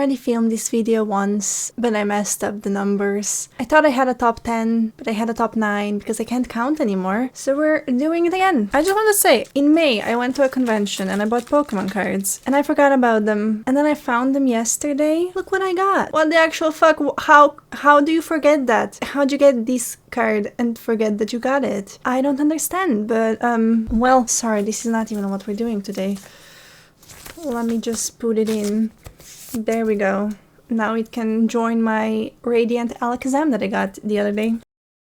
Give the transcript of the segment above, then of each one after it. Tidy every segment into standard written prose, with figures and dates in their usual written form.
already filmed this video once, but I messed up the numbers. I thought I had a top 10, but I had a top 9 because I can't count anymore. So we're doing it again. I just want to say, in May, I went to a convention and I bought Pokemon cards. And I forgot about them. And then I found them yesterday. Look what I got. What the actual fuck? How do you forget that? How'd you get this card and forget that you got it? I don't understand, but well, sorry, this is not even what we're doing today. Let me just put it in. There we go. Now it can join my Radiant Alakazam that I got the other day.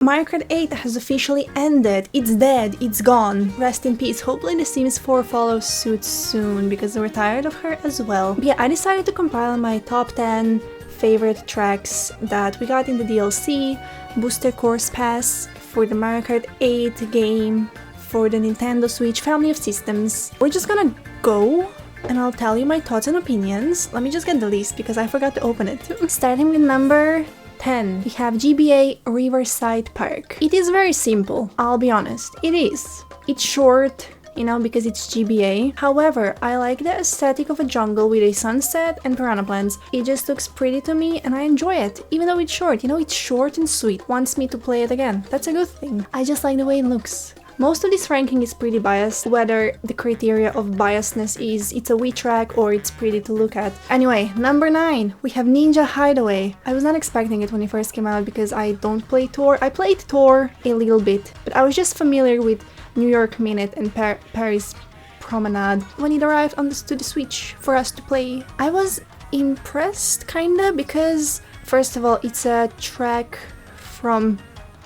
Mario Kart 8 has officially ended. It's dead. It's gone. Rest in peace. Hopefully the Sims 4 follows suit soon because we're tired of her as well. But yeah, I decided to compile my top 10 favorite tracks that we got in the DLC, Booster Course Pass, for the Mario Kart 8 game, for the Nintendo Switch family of systems. We're just gonna go and I'll tell you my thoughts and opinions. Let me just get the list because I forgot to open it. Starting with number 10, we have GBA Riverside Park. It is very simple, I'll be honest. It is. It's short, you know, because it's GBA. However, I like the aesthetic of a jungle with a sunset and piranha plants. It just looks pretty to me and I enjoy it, even though it's short. You know, it's short and sweet. Wants me to play it again. That's a good thing. I just like the way it looks. Most of this ranking is pretty biased, whether the criteria of biasness is it's a Wii track or it's pretty to look at. Anyway, number 9, we have Ninja Hideaway. I was not expecting it when it first came out because I don't play Tour. I played Tour a little bit, but I was just familiar with New York Minute and Paris Promenade when it arrived to the Switch for us to play. I was impressed, kinda, because first of all, it's a track from...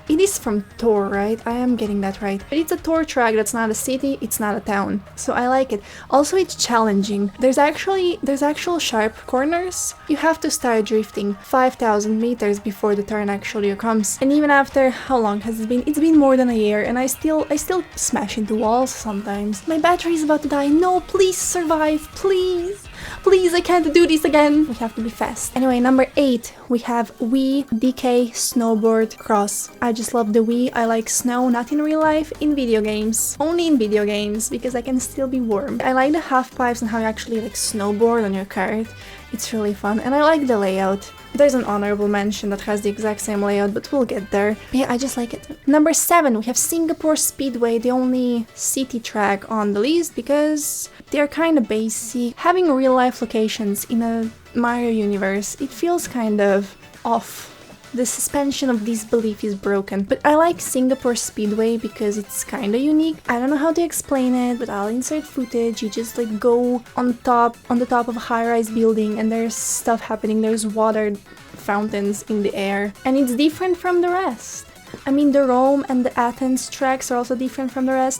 It is from Tour, right? I am getting that right. But it's a Tour track that's not a city, it's not a town. So I like it. Also, it's challenging. There's actual sharp corners. You have to start drifting 5,000 meters before the turn actually comes. And even after, how long has it been? It's been more than a year and I still smash into walls sometimes. My battery is about to die. No, please survive, please. Please, I can't do this again. We have to be fast. Anyway, number 8, we have Wii DK Snowboard Cross. I just love the Wii. I like snow, not in real life, in video games. Only in video games, because I can still be warm. I like the half pipes and how you actually like snowboard on your kart. It's really fun, and I like the layout. There's an honorable mention that has the exact same layout, but we'll get there. Yeah, I just like it. Number 7, we have Singapore Speedway, the only city track on the list, because they're kind of basic. Having real-life locations in a Mario universe, it feels kind of off. The suspension of disbelief is broken, but I like Singapore Speedway because it's kinda unique. I don't know how to explain it, but I'll insert footage. You just like go on the top of a high-rise building and there's stuff happening. There's water fountains in the air and it's different from the rest. I mean, the Rome and the Athens tracks are also different from the rest,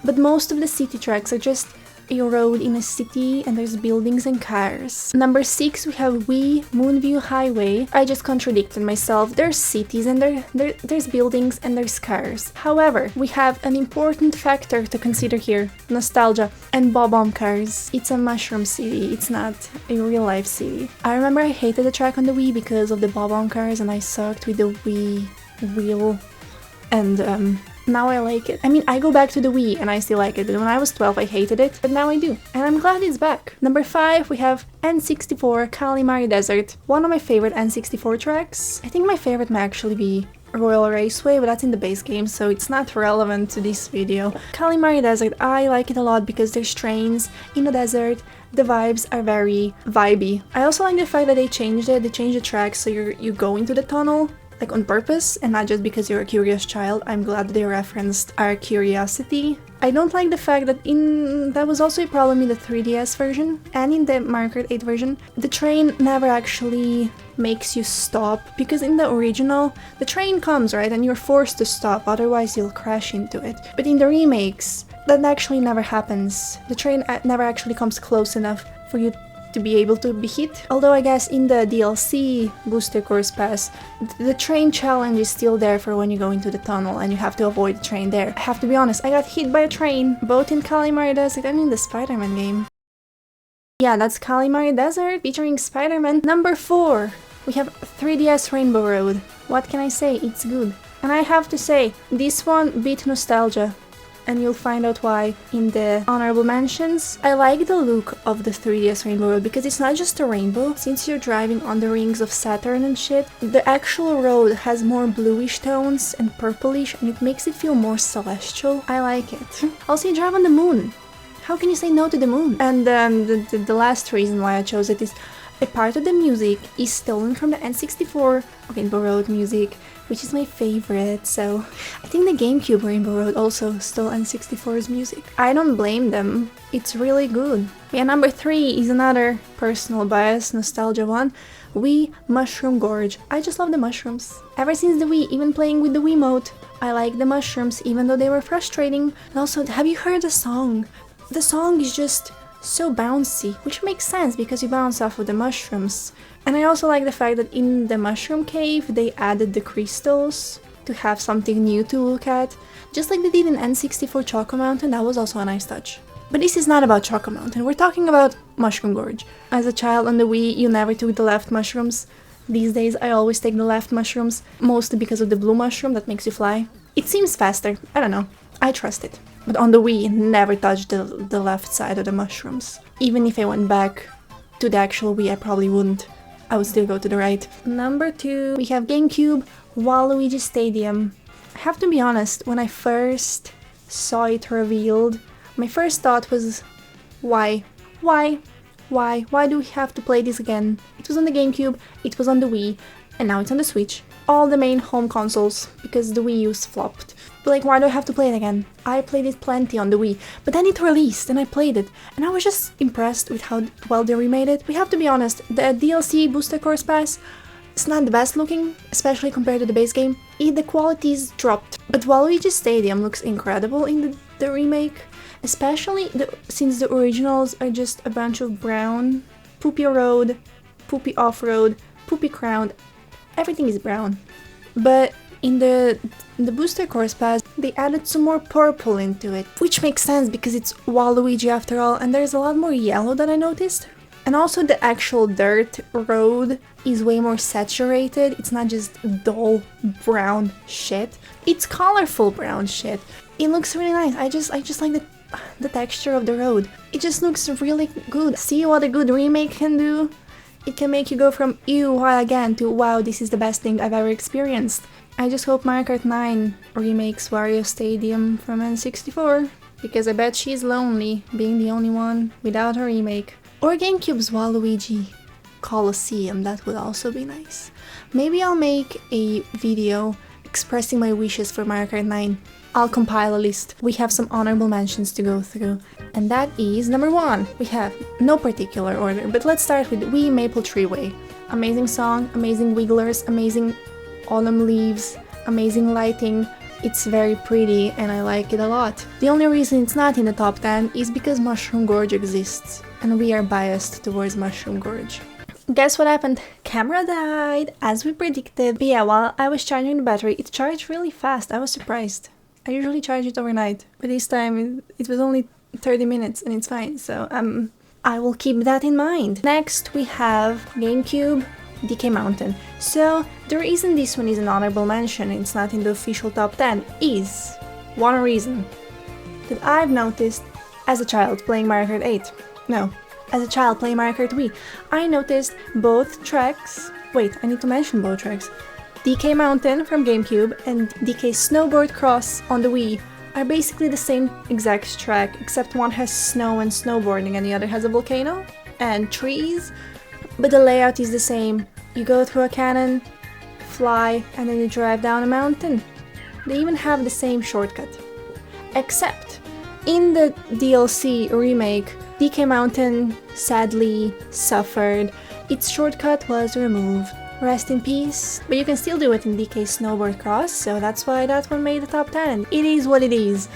but most of the city tracks are just a road in a city and there's buildings and cars. Number 6, we have Wii Moonview Highway. I just contradicted myself. There's cities and there's buildings and there's cars. However, we have an important factor to consider here. Nostalgia and Bob-omb cars. It's a mushroom city. It's not a real life city. I remember I hated the track on the Wii because of the Bob-omb cars and I sucked with the Wii wheel and now I like it. I mean, I go back to the Wii and I still like it, but when I was 12 I hated it, but now I do. And I'm glad it's back. Number 5, we have N64 Kalimari Desert. One of my favorite N64 tracks. I think my favorite might actually be Royal Raceway, but that's in the base game, so it's not relevant to this video. Kalimari Desert, I like it a lot because there's trains in the desert. The vibes are very vibey. I also like the fact that they changed it. They changed the track so you go into the tunnel like on purpose and not just because you're a curious child. I'm glad they referenced our curiosity. I don't like the fact that that was also a problem in the 3DS version and in the Mario Kart 8 version. The train never actually makes you stop because in the original, the train comes, right, and you're forced to stop, otherwise you'll crash into it. But in the remakes, that actually never happens. The train never actually comes close enough for you to be able to be hit. Although I guess in the DLC Booster Course Pass, the train challenge is still there for when you go into the tunnel and you have to avoid the train there. I have to be honest, I got hit by a train, both in Kalimari Desert and in the Spider-Man game. Yeah, that's Kalimari Desert featuring Spider-Man. Number 4, we have 3DS Rainbow Road. What can I say? It's good. And I have to say, this one beat Nostalgia. and you'll find out why in the honorable mentions. I like the look of the 3DS Rainbow Road because it's not just a rainbow. Since you're driving on the rings of Saturn and shit, the actual road has more bluish tones and purplish, and it makes it feel more celestial. I like it. Also, you drive on the moon. How can you say no to the moon? And the last reason why I chose it is a part of the music is stolen from the N64 Rainbow Road music, which is my favorite, so I think the GameCube Rainbow Road also stole N64's music. I don't blame them, it's really good. Yeah, number 3 is another personal bias, nostalgia one. Wii Mushroom Gorge. I just love the mushrooms. Ever since the Wii, even playing with the Wiimote, I like the mushrooms, even though they were frustrating. And also, have you heard the song? The song is just so bouncy, which makes sense because you bounce off of the mushrooms. And I also like the fact that in the mushroom cave they added the crystals to have something new to look at. Just like they did in N64 Choco Mountain, that was also a nice touch. But this is not about Choco Mountain, we're talking about Mushroom Gorge. As a child on the Wii, you never took the left mushrooms. These days I always take the left mushrooms, mostly because of the blue mushroom that makes you fly. It seems faster, I don't know, I trust it. But on the Wii, never touched the left side of the mushrooms. Even if I went back to the actual Wii, I probably wouldn't. I would still go to the right. Number 2, we have GameCube Waluigi Stadium. I have to be honest, when I first saw it revealed, my first thought was, why? Why? Why? Why do we have to play this again? It was on the GameCube, it was on the Wii, and now it's on the Switch. All the main home consoles, because the Wii U's flopped. But like, why do I have to play it again? I played it plenty on the Wii, but then it released and I played it, and I was just impressed with how well they remade it. We have to be honest, the DLC Booster Course Pass, it's not the best looking, especially compared to the base game. The quality's dropped, but Waluigi Stadium looks incredible in the remake, especially since the originals are just a bunch of brown, poopy road, poopy off-road, poopy crown, everything is brown. But in the Booster Course Pass, they added some more purple into it, which makes sense because it's Waluigi after all, and there's a lot more yellow that I noticed. And also the actual dirt road is way more saturated, it's not just dull brown shit, it's colorful brown shit. It looks really nice, I just like the texture of the road. It just looks really good. See what a good remake can do? It can make you go from ew, why again to wow, this is the best thing I've ever experienced. I just hope Mario Kart 9 remakes Wario Stadium from N64, because I bet she's lonely being the only one without a remake. Or GameCube's Waluigi Colosseum, that would also be nice. Maybe I'll make a video expressing my wishes for Mario Kart 9. I'll compile a list. We have some honorable mentions to go through. And that is number 1. We have no particular order, but let's start with Wii Maple Tree Way. Amazing song, amazing wigglers, amazing autumn leaves, amazing lighting. It's very pretty and I like it a lot. The only reason it's not in the top 10 is because Mushroom Gorge exists, and we are biased towards Mushroom Gorge. Guess what happened? Camera died, as we predicted. But yeah, while I was charging the battery, it charged really fast. I was surprised. I usually charge it overnight, but this time it was only 30 minutes and it's fine, so I will keep that in mind. Next we have GameCube DK Mountain. So the reason this one is an honorable mention, it's not in the official top 10, is one reason that I've noticed as a child playing Mario Kart 8. No, as a child playing Mario Kart Wii. I noticed both tracks. Wait, I need to mention both tracks. DK Mountain from GameCube and DK Snowboard Cross on the Wii are basically the same exact track, except one has snow and snowboarding and the other has a volcano and trees, but the layout is the same. You go through a cannon, fly, and then you drive down a mountain. They even have the same shortcut. Except, in the DLC remake, DK Mountain sadly suffered. Its shortcut was removed. Rest in peace. But you can still do it in DK Snowboard Cross, so that's why that one made the top 10. It is what it is.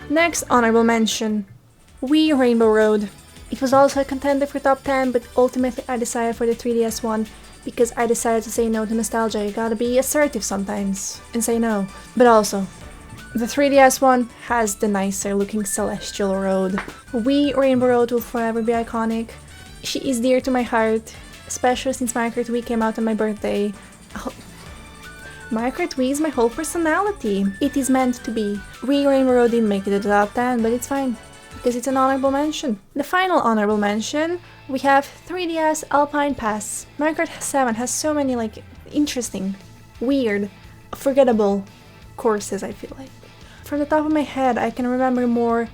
Next honorable mention, Wii Rainbow Road. It was also a contender for top 10, but ultimately I decided for the 3DS one because I decided to say no to nostalgia. You gotta be assertive sometimes and say no. But also, the 3DS one has the nicer looking Celestial Road. Wii Rainbow Road will forever be iconic. She is dear to my heart, especially since Mario Kart Wii came out on my birthday. Mario Kart Wii is my whole personality. It is meant to be. Wii Rainbow didn't make it to the top 10, but it's fine, because it's an honorable mention. The final honorable mention, we have 3DS Alpine Pass. Mario Kart 7 has so many like interesting, weird, forgettable courses, I feel like. From the top of my head, I can remember more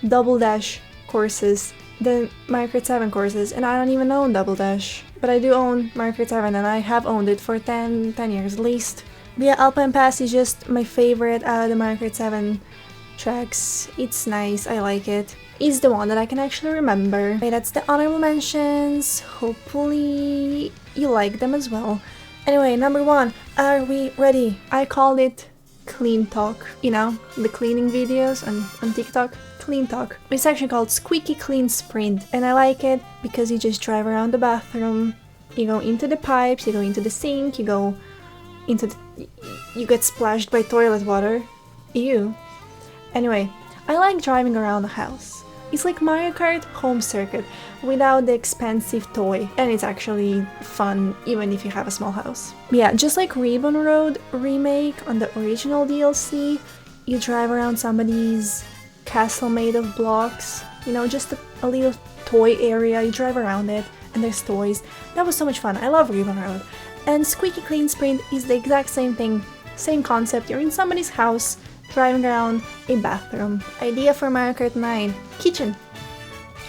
Double Dash courses than Mario Kart 7 courses, and I don't even own Double Dash. But I do own Mario Kart 7, and I have owned it for 10 years at least. But yeah, Alpine Pass is just my favorite out of the Mario Kart 7 tracks. It's nice, I like it. It's the one that I can actually remember. Okay, that's the honorable mentions. Hopefully you like them as well. Anyway, number 1, are we ready? I called it Clean Talk. You know, the cleaning videos on TikTok. Clean Talk. It's actually called Squeaky Clean Sprint, and I like it because you just drive around the bathroom, you go into the pipes, you go into the sink, you go into you get splashed by toilet water. Ew. Anyway, I like driving around the house. It's like Mario Kart home circuit without the expensive toy, and it's actually fun even if you have a small house. Yeah, just like Ribbon Road remake on the original DLC, you drive around somebody's castle made of blocks, you know, just a little toy area, you drive around it and there's toys. That was so much fun. I love Ribbon Road. And Squeaky Clean Sprint is the exact same thing, same concept. You're in somebody's house, driving around a bathroom. Idea for Mario Kart 9, kitchen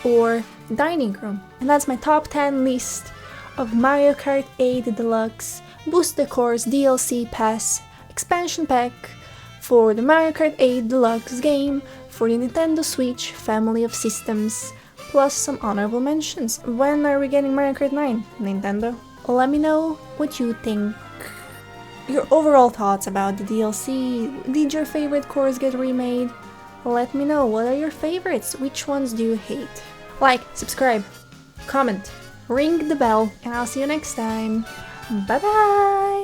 or dining room. And that's my top 10 list of Mario Kart 8 Deluxe Booster Course DLC Pass expansion pack for the Mario Kart 8 Deluxe game for the Nintendo Switch family of systems, plus some honorable mentions. When are we getting Mario Kart 9, Nintendo? Let me know what you think. Your overall thoughts about the DLC. Did your favorite course get remade? Let me know, what are your favorites? Which ones do you hate? Like, subscribe, comment, ring the bell, and I'll see you next time. Bye bye!